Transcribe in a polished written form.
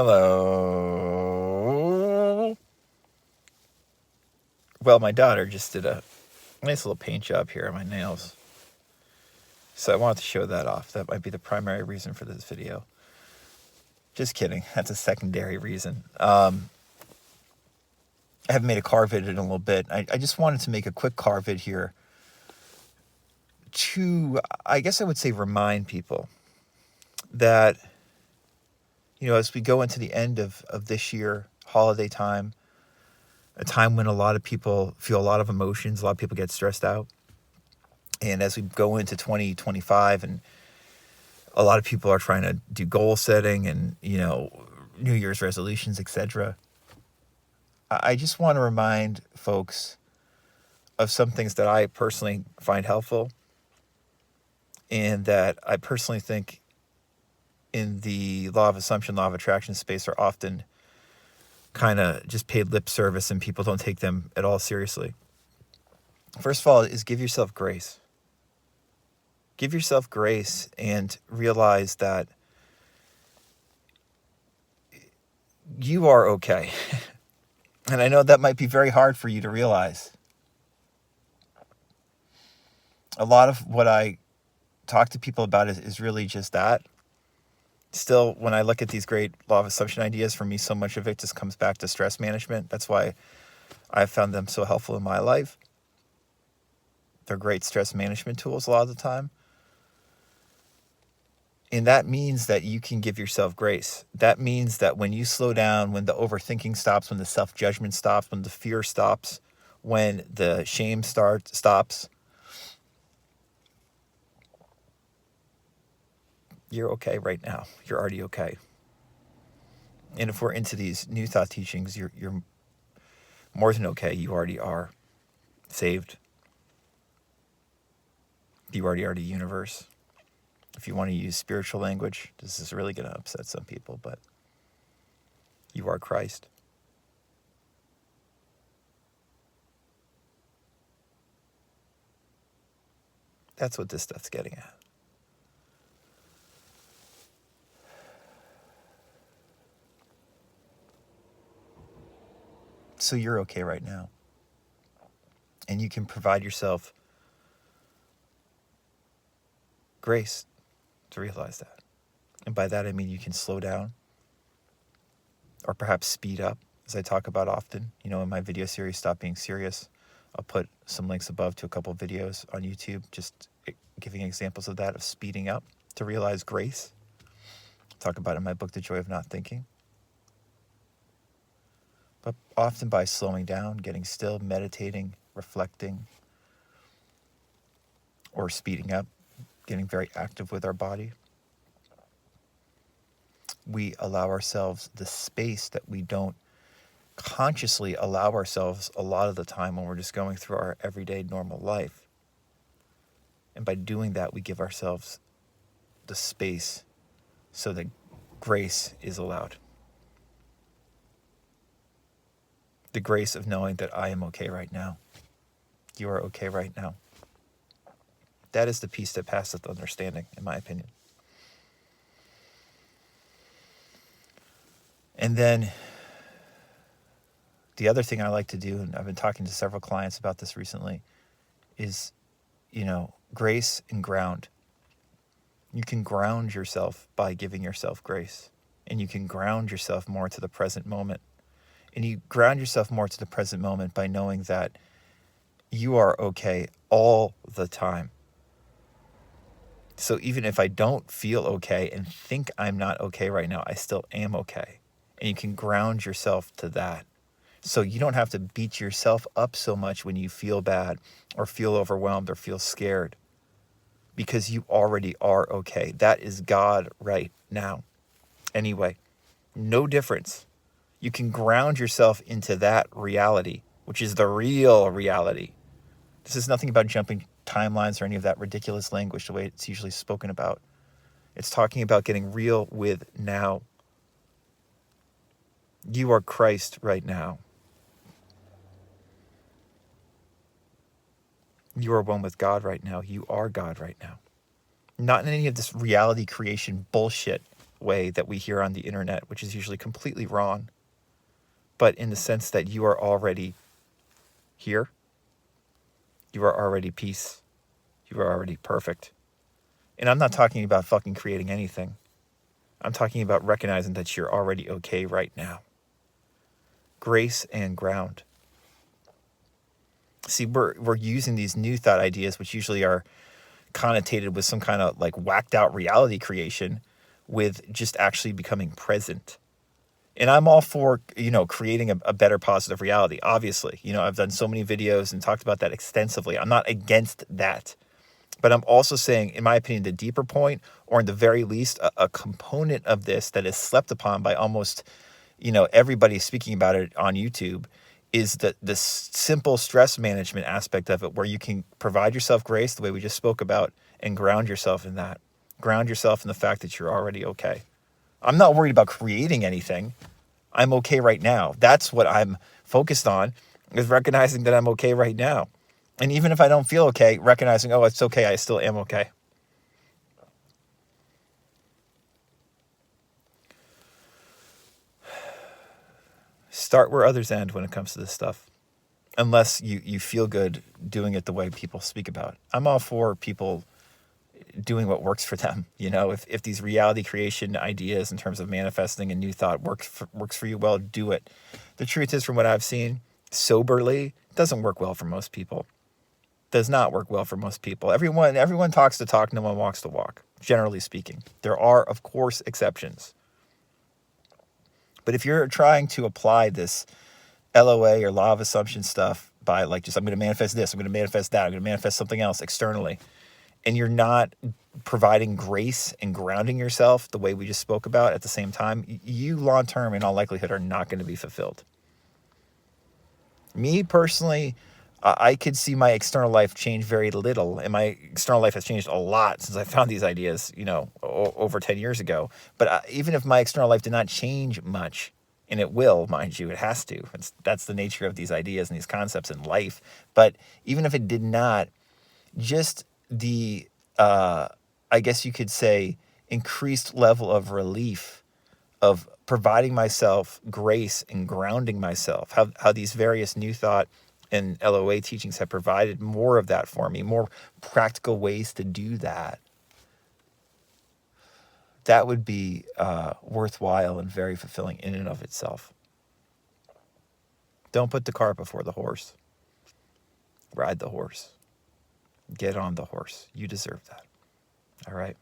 Hello. Well, my daughter just did a nice little paint job here on my nails. So I wanted to show that off. That might be the primary reason for this video. Just kidding. That's a secondary reason. I haven't made a car vid in a little bit. I just wanted to make a quick car vid here to, I guess I would say, remind people that, as we go into the end of this year, holiday time, a time when a lot of people feel a lot of emotions, a lot of people get stressed out. And as we go into 2025 and a lot of people are trying to do goal setting and, New Year's resolutions, etc. I just want to remind folks of some things that I personally find helpful and that I personally think in the law of assumption, law of attraction space are often kind of just paid lip service and people don't take them at all seriously. First of all is give yourself grace. Give yourself grace and realize that you are okay. And I know that might be very hard for you to realize. A lot of what I talk to people about is really just that. Still, when I look at these great law of assumption ideas, for me, so much of it just comes back to stress management. That's why I've found them so helpful in my life. They're great stress management tools a lot of the time. And that means that you can give yourself grace. That means that when you slow down, when the overthinking stops, when the self-judgment stops, when the fear stops, when the shame stops, you're okay right now. You're already okay. And if we're into these new thought teachings, you're more than okay. You already are saved. You already are the universe. If you want to use spiritual language, this is really going to upset some people, but you are Christ. That's what this stuff's getting at. So you're okay right now. And you can provide yourself grace to realize that. And by that, I mean you can slow down or perhaps speed up, as I talk about often. In my video series, Stop Being Serious, I'll put some links above to a couple of videos on YouTube, just giving examples of that, of speeding up to realize grace. I'll talk about it in my book, The Joy of Not Thinking. But often by slowing down, getting still, meditating, reflecting, or speeding up, getting very active with our body, we allow ourselves the space that we don't consciously allow ourselves a lot of the time when we're just going through our everyday normal life. And by doing that, we give ourselves the space so that grace is allowed. The grace of knowing that I am okay right now. You are okay right now. That is the peace that passeth understanding, in my opinion. And then the other thing I like to do, and I've been talking to several clients about this recently, is, grace and ground. You can ground yourself by giving yourself grace. And you can ground yourself more to the present moment. And you ground yourself more to the present moment by knowing that you are okay all the time. So even if I don't feel okay and think I'm not okay right now, I still am okay. And you can ground yourself to that. So you don't have to beat yourself up so much when you feel bad or feel overwhelmed or feel scared, because you already are okay. That is God right now. Anyway, no difference. You can ground yourself into that reality, which is the real reality. This is nothing about jumping timelines or any of that ridiculous language the way it's usually spoken about. It's talking about getting real with now. You are Christ right now. You are one with God right now. You are God right now. Not in any of this reality creation bullshit way that we hear on the internet, which is usually completely wrong, but in the sense that you are already here, you are already peace, you are already perfect. And I'm not talking about fucking creating anything. I'm talking about recognizing that you're already okay right now. Grace and ground. See, we're using these new thought ideas, which usually are connotated with some kind of like whacked out reality creation, with just actually becoming present. And I'm all for, creating a better positive reality, obviously. I've done so many videos and talked about that extensively. I'm not against that. But I'm also saying, in my opinion, the deeper point, or in the very least, a component of this that is slept upon by almost, everybody speaking about it on YouTube, is the simple stress management aspect of it, where you can provide yourself grace the way we just spoke about, and ground yourself in that. Ground yourself in the fact that you're already okay. I'm not worried about creating anything. I'm okay right now. That's what I'm focused on, is recognizing that I'm okay right now. And even if I don't feel okay, recognizing, oh, it's okay, I still am okay. Start where others end when it comes to this stuff. Unless you feel good doing it the way people speak about it. I'm all for people doing what works for them. If these reality creation ideas in terms of manifesting a new thought works for you, well, do it. The truth is, from what I've seen, soberly, it doesn't work well for most people. Does not work well for most people. Everyone talks the talk, no one walks the walk, generally speaking. There are, of course, exceptions. But if you're trying to apply this LOA or law of assumption stuff by I'm going to manifest this, I'm going to manifest that, I'm going to manifest something else externally, and you're not providing grace and grounding yourself the way we just spoke about at the same time, you long term, in all likelihood, are not going to be fulfilled. Me personally, I could see my external life change very little, and my external life has changed a lot since I found these ideas, over 10 years ago. But even if my external life did not change much, and it will, mind you, it has to. That's the nature of these ideas and these concepts in life. But even if it did not, just the, I guess you could say, increased level of relief of providing myself grace and grounding myself, how these various new thought and LOA teachings have provided more of that for me, more practical ways to do that. That would be worthwhile and very fulfilling in and of itself. Don't put the cart before the horse. Ride the horse. Get on the horse. You deserve that. All right.